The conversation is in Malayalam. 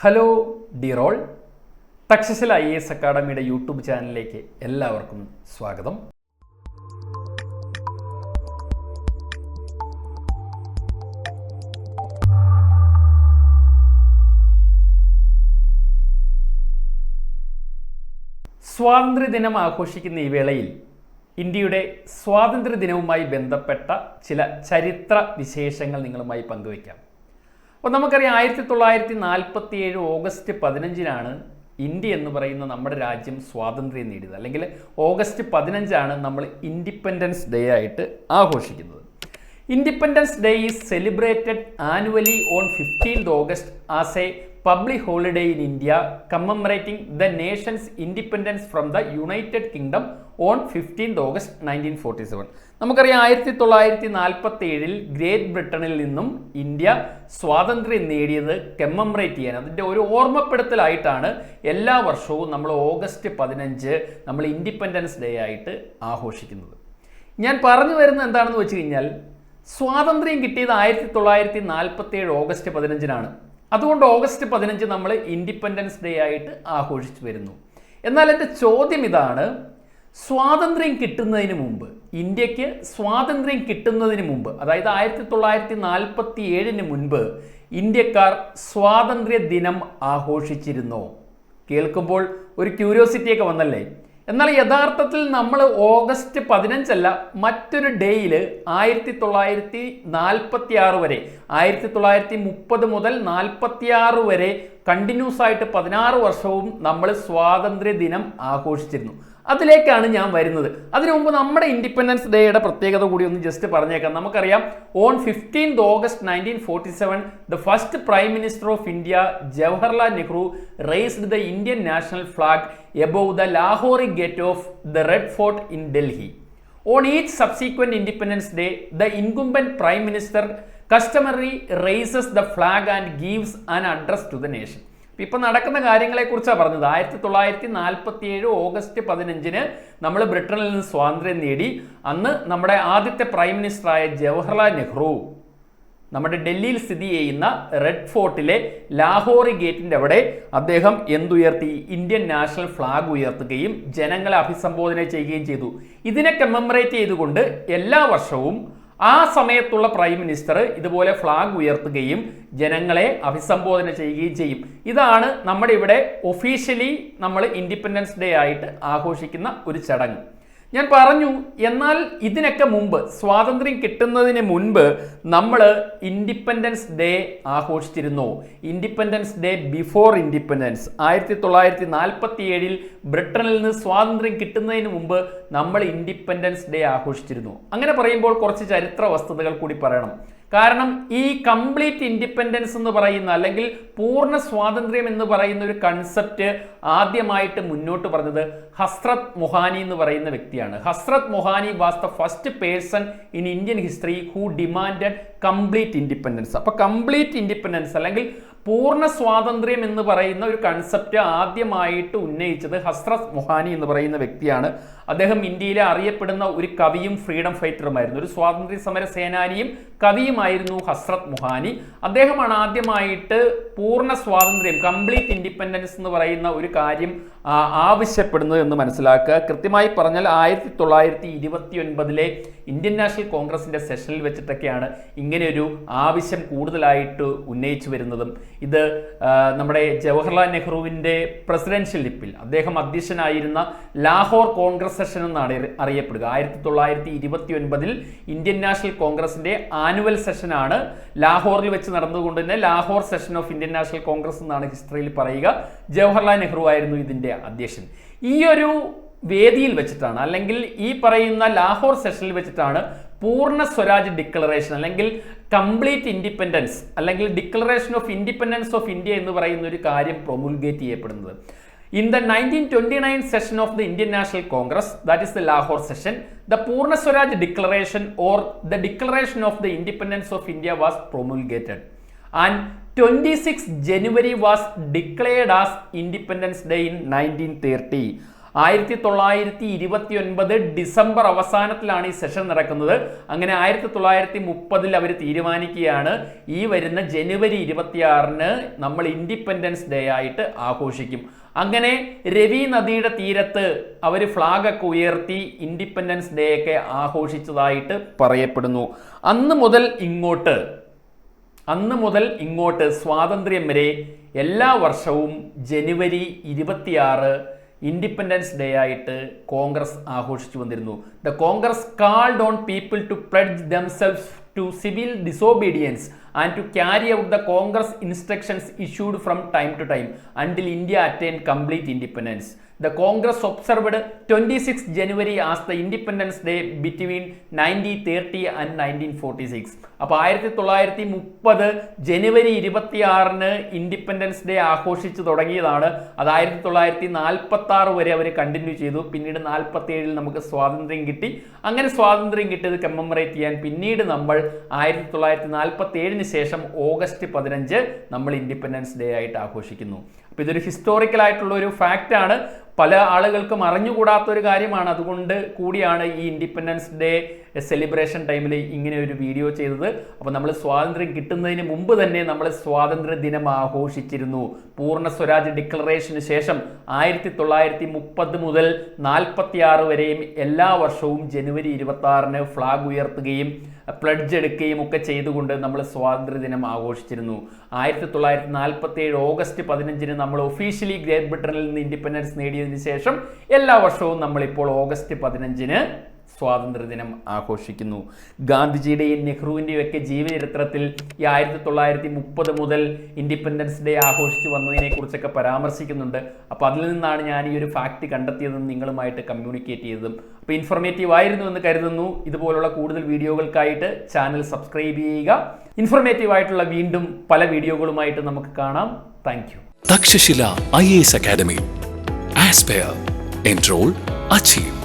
ഹലോ ഡിറോൾ തക്ഷശില IAS അക്കാഡമിയുടെ യൂട്യൂബ് ചാനലിലേക്ക് എല്ലാവർക്കും സ്വാഗതം. സ്വാതന്ത്ര്യദിനം ആഘോഷിക്കുന്ന ഈ വേളയിൽ ഇന്ത്യയുടെ സ്വാതന്ത്ര്യദിനവുമായി ബന്ധപ്പെട്ട ചില ചരിത്ര വിശേഷങ്ങൾ നിങ്ങളുമായി പങ്കുവയ്ക്കാം. അപ്പോൾ നമുക്കറിയാം 1947 ഓഗസ്റ്റ് 15 ഇന്ത്യ എന്ന് പറയുന്ന നമ്മുടെ രാജ്യം സ്വാതന്ത്ര്യം നേടിയത്, അല്ലെങ്കിൽ ഓഗസ്റ്റ് 15 നമ്മൾ ഇൻഡിപെൻഡൻസ് ഡേ ആയിട്ട് ആഘോഷിക്കുന്നത്. Independence day is celebrated annually on 15 August as A public holiday in India commemorating the nation's independence from the United Kingdom on 15 August 1947. നമുക്കറിയാം 1947 ഗ്രേറ്റ് ബ്രിട്ടനിൽ നിന്നും ഇന്ത്യ സ്വാതന്ത്ര്യം നേടിയത് കമ്മമറേറ്റ് ചെയ്യാൻ, അതിൻ്റെ ഒരു ഓർമ്മപ്പെടുത്തലായിട്ടാണ് എല്ലാ വർഷവും നമ്മൾ ഓഗസ്റ്റ് 15 നമ്മൾ ഇൻഡിപെൻഡൻസ് ഡേ ആയിട്ട് ആഘോഷിക്കുന്നത്. ഞാൻ പറഞ്ഞു വരുന്നത് എന്താണെന്ന് വെച്ച് കഴിഞ്ഞാൽ, സ്വാതന്ത്ര്യം കിട്ടിയത് 1947 ഓഗസ്റ്റ് 15 അതുകൊണ്ട് ഓഗസ്റ്റ് 15 നമ്മൾ ഇൻഡിപെൻഡൻസ് ഡേ ആയിട്ട് ആഘോഷിച്ചു വരുന്നു. എന്നാൽ എൻ്റെ ചോദ്യം ഇതാണ്, സ്വാതന്ത്ര്യം കിട്ടുന്നതിന് മുമ്പ്, ഇന്ത്യക്ക് സ്വാതന്ത്ര്യം കിട്ടുന്നതിന് മുമ്പ്, അതായത് 1947 മുൻപ് ഇന്ത്യക്കാർ സ്വാതന്ത്ര്യ ദിനം ആഘോഷിച്ചിരുന്നോ? കേൾക്കുമ്പോൾ ഒരു ക്യൂരിയോസിറ്റിയൊക്കെ വന്നല്ലേ? എന്നാൽ യഥാർത്ഥത്തിൽ നമ്മൾ ഓഗസ്റ്റ് 15 മറ്റൊരു ഡേയിൽ 1946 വരെ, 1930 മുതൽ 46 വരെ കണ്ടിന്യൂസ് ആയിട്ട് 16 വർഷവും നമ്മൾ സ്വാതന്ത്ര്യ ദിനം ആഘോഷിച്ചിരുന്നു. അതിലേക്കാണ് ഞാൻ വരുന്നത്. അതിനു മുമ്പ് നമ്മുടെ ഇൻഡിപെൻഡൻസ് ഡേയുടെ പ്രത്യേകത കൂടി ഒന്ന് ജസ്റ്റ് പറഞ്ഞേക്കാം. നമുക്കറിയാം, on 15 August 1947 the first prime minister of India Jawaharlal Nehru raised the Indian national flag above the Lahore gate of the Red Fort in Delhi. On each subsequent Independence Day, the incumbent Prime Minister customarily raises the flag and gives an address to the nation. ഇപ്പം നടക്കുന്ന കാര്യങ്ങളെക്കുറിച്ചാണ് പറഞ്ഞത്. 1947 ഓഗസ്റ്റ് 15 നമ്മൾ ബ്രിട്ടനിൽ നിന്ന് സ്വാതന്ത്ര്യം നേടി. അന്ന് നമ്മുടെ ആദ്യത്തെ പ്രൈം മിനിസ്റ്ററായ ജവഹർലാൽ നെഹ്റു നമ്മുടെ ഡൽഹിയിൽ സ്ഥിതി ചെയ്യുന്ന റെഡ് ഫോർട്ടിലെ ലാഹോറി ഗേറ്റിൻ്റെ അവിടെ അദ്ദേഹം എന്തുയർത്തി? ഇന്ത്യൻ നാഷണൽ ഫ്ലാഗ് ഉയർത്തുകയും ജനങ്ങളെ അഭിസംബോധന ചെയ്യുകയും ചെയ്തു. ഇതിനെ കമ്മമറേറ്റ് ചെയ്തുകൊണ്ട് എല്ലാ വർഷവും ആ സമയത്തുള്ള പ്രൈം മിനിസ്റ്റർ ഇതുപോലെ ഫ്ലാഗ് ഉയർത്തുകയും ജനങ്ങളെ അഭിസംബോധന ചെയ്യുകയും ചെയ്യും. ഇതാണ് നമ്മുടെ ഇവിടെ ഒഫീഷ്യലി നമ്മൾ ഇൻഡിപെൻഡൻസ് ഡേ ആയിട്ട് ആഘോഷിക്കുന്ന ഒരു ചടങ്ങ്. ഞാൻ പറഞ്ഞു, എന്നാൽ ഇതിനൊക്കെ മുമ്പ്, സ്വാതന്ത്ര്യം കിട്ടുന്നതിന് മുൻപ് നമ്മൾ ഇൻഡിപെൻഡൻസ് ഡേ ആഘോഷിച്ചിരുന്നു. ഇൻഡിപെൻഡൻസ് ഡേ ബിഫോർ ഇൻഡിപെൻഡൻസ് 1947 ബ്രിട്ടനിൽ നിന്ന് സ്വാതന്ത്ര്യം കിട്ടുന്നതിന് മുമ്പ് നമ്മൾ ഇൻഡിപെൻഡൻസ് ഡേ ആഘോഷിച്ചിരുന്നു. അങ്ങനെ പറയുമ്പോൾ കുറച്ച് ചരിത്ര വസ്തുതകൾ കൂടി പറയണം. കാരണം ഈ കംപ്ലീറ്റ് ഇൻഡിപെൻഡൻസ് എന്ന് പറയുന്ന, അല്ലെങ്കിൽ പൂർണ്ണ സ്വാതന്ത്ര്യം എന്ന് പറയുന്ന ഒരു കൺസെപ്റ്റ് ആദ്യമായിട്ട് മുന്നോട്ട് പറഞ്ഞത് ഹസ്രത്ത് മൊഹാനി എന്ന് പറയുന്ന വ്യക്തിയാണ്. ഹസ്രത്ത് Mohani was the first person in Indian history who demanded complete independence. അപ്പോൾ കംപ്ലീറ്റ് ഇൻഡിപെൻഡൻസ് അല്ലെങ്കിൽ പൂർണ്ണ സ്വാതന്ത്ര്യം എന്ന് പറയുന്ന ഒരു കൺസെപ്റ്റ് ആദ്യമായിട്ട് ഉന്നയിച്ചത് ഹസ്രത്ത് മൊഹാനി എന്ന് പറയുന്ന വ്യക്തിയാണ്. അദ്ദേഹം ഇന്ത്യയിലെ അറിയപ്പെടുന്ന ഒരു കവിയും ഫ്രീഡം ഫൈറ്ററുമായിരുന്നു. ഒരു സ്വാതന്ത്ര്യ സമര സേനാനിയും കവിയുമായിരുന്നു ഹസ്രത്ത് മൊഹാനി. അദ്ദേഹമാണ് ആദ്യമായിട്ട് പൂർണ്ണ സ്വാതന്ത്ര്യം, കംപ്ലീറ്റ് ഇൻഡിപെൻഡൻസ് എന്ന് പറയുന്ന ഒരു കാര്യം ആവശ്യപ്പെടുന്നത് എന്ന് മനസ്സിലാക്കുക. കൃത്യമായി പറഞ്ഞാൽ 1929 ഇന്ത്യൻ നാഷണൽ കോൺഗ്രസിന്റെ സെഷനിൽ വെച്ചിട്ടൊക്കെയാണ് ഇങ്ങനെയൊരു ആവശ്യം കൂടുതലായിട്ട് ഉന്നയിച്ചു വരുന്നതും. ഇത് നമ്മുടെ ജവഹർലാൽ നെഹ്റുവിൻ്റെ പ്രസിഡൻഷ്യൽ ലിപ്പിൽ അദ്ദേഹം അധ്യക്ഷനായിരുന്ന ലാഹോർ കോൺഗ്രസ് സെഷൻ എന്നാണ് അറിയപ്പെടുക. 1929 ഇന്ത്യൻ നാഷണൽ കോൺഗ്രസിന്റെ ആനുവൽ സെഷനാണ് ലാഹോറിൽ വെച്ച് നടന്നുകൊണ്ട് തന്നെ Lahore session of Indian national Congress എന്നാണ് ഹിസ്റ്ററിയിൽ പറയുക. ജവഹർലാൽ നെഹ്റു ആയിരുന്നു ഇതിന്റെ അധ്യക്ഷൻ. ഈ ഒരു വേദിയിൽ വെച്ചിട്ടാണ്, അല്ലെങ്കിൽ ഈ പറയുന്ന ലാഹോർ സെഷനിൽ വെച്ചിട്ടാണ് പൂർണ്ണ സ്വരാജ് ഡിക്ലറേഷൻ അല്ലെങ്കിൽ കംപ്ലീറ്റ് ഇൻഡിപെൻഡൻസ് അല്ലെങ്കിൽ declaration of independence of India എന്ന് പറയുന്ന ഒരു കാര്യം പ്രൊമുൾഗേറ്റ് ചെയ്യപ്പെടുന്നത്. In the 1929 session of the Indian National Congress, that is the Lahore session, the Purna Swaraj Declaration or the Declaration of the Independence of India was promulgated. And 26 January was declared as Independence Day in 1930. 1929 December അവസാനത്തിലാണ് ഈ സെഷൻ നടക്കുന്നത്. അങ്ങനെ 1930 അവർ തീരുമാനിക്കുകയാണ് ഈ വരുന്ന ജനുവരി 26 നമ്മൾ ഇൻഡിപെൻഡൻസ് ഡേ ആയിട്ട് ആഘോഷിക്കും. അങ്ങനെ രവി നദിയുടെ തീരത്ത് അവർ ഫ്ലാഗൊക്കെ ഉയർത്തി ഇൻഡിപെൻഡൻസ് ഡേ ഒക്കെ ആഘോഷിച്ചതായിട്ട് പറയപ്പെടുന്നു. അന്ന് മുതൽ ഇങ്ങോട്ട് സ്വാതന്ത്ര്യം വരെ എല്ലാ വർഷവും ജനുവരി 26 ഇൻഡിപെൻഡൻസ് ഡേ ആയിട്ട് കോൺഗ്രസ് ആഘോഷിച്ചു വന്നിരുന്നു. The Congress called on people to pledge themselves to civil disobedience and to carry out the Congress instructions issued from time to time until India attained complete independence. The Congress observed 26 January as the Independence Day between 1930 and 1946. അപ്പോൾ 1930 ജനുവരി 26 ഇൻഡിപെൻഡൻസ് ഡേ ആഘോഷിച്ച് തുടങ്ങിയതാണ്. അത് 1946 വരെ അവർ കണ്ടിന്യൂ ചെയ്തു. പിന്നീട് 47 നമുക്ക് സ്വാതന്ത്ര്യം കിട്ടി. അങ്ങനെ സ്വാതന്ത്ര്യം കിട്ടിയത് കമ്മമറേറ്റ് ചെയ്യാൻ പിന്നീട് നമ്മൾ 1947 ശേഷം ഓഗസ്റ്റ് 15 നമ്മൾ ഇൻഡിപെൻഡൻസ് ഡേ ആയിട്ട് ആഘോഷിക്കുന്നു. അപ്പോൾ ഇതൊരു ഹിസ്റ്റോറിക്കൽ ആയിട്ടുള്ള ഒരു ഫാക്റ്റാണ്, പല ആളുകൾക്കും അറിഞ്ഞുകൂടാത്തൊരു കാര്യമാണ്. അതുകൊണ്ട് കൂടിയാണ് ഈ ഇൻഡിപെൻഡൻസ് ഡേ സെലിബ്രേഷൻ ടൈമിൽ ഇങ്ങനെ ഒരു വീഡിയോ ചെയ്തത്. അപ്പോൾ നമ്മൾ സ്വാതന്ത്ര്യം കിട്ടുന്നതിന് മുമ്പ് തന്നെ നമ്മൾ സ്വാതന്ത്ര്യ ദിനം ആഘോഷിച്ചിരുന്നു. പൂർണ്ണ സ്വരാജ് ഡിക്ലറേഷന് ശേഷം 1930 മുതൽ 46 വരെയും എല്ലാ വർഷവും ജനുവരി 26 ഫ്ലാഗ് ഉയർത്തുകയും പ്ലഡ്ജ് എടുക്കുകയും ഒക്കെ ചെയ്തുകൊണ്ട് നമ്മൾ സ്വാതന്ത്ര്യദിനം ആഘോഷിച്ചിരുന്നു. 1947 ഓഗസ്റ്റ് 15 നമ്മൾ ഒഫീഷ്യലി ഗ്രേറ്റ് ബ്രിട്ടനിൽ നിന്ന് ഇൻഡിപെൻഡൻസ് നേടിയതിനു ശേഷം എല്ലാ വർഷവും നമ്മളിപ്പോൾ ഓഗസ്റ്റ് 15 സ്വാതന്ത്ര്യദിനം ആഘോഷിക്കുന്നു. ഗാന്ധിജിയുടെയും നെഹ്റുവിൻ്റെയും ഒക്കെ ജീവചരിത്രത്തിൽ ഈ 1930 മുതൽ ഇൻഡിപെൻഡൻസ് ഡേ ആഘോഷിച്ച് വന്നതിനെ കുറിച്ചൊക്കെ പരാമർശിക്കുന്നുണ്ട്. അപ്പോൾ അതിൽ നിന്നാണ് ഞാൻ ഈ ഒരു ഫാക്റ്റ് കണ്ടെത്തിയതും നിങ്ങളുമായിട്ട് കമ്മ്യൂണിക്കേറ്റ് ചെയ്തതും. അപ്പോൾ ഇൻഫോർമേറ്റീവ് ആയിരുന്നു എന്ന് കരുതുന്നു. ഇതുപോലുള്ള കൂടുതൽ വീഡിയോകൾക്കായിട്ട് ചാനൽ സബ്സ്ക്രൈബ് ചെയ്യുക. ഇൻഫോർമേറ്റീവ് ആയിട്ടുള്ള വീണ്ടും പല വീഡിയോകളുമായിട്ട് നമുക്ക് കാണാം. Thank you. Takshashila IAS academy. Aspire, enroll, achieve.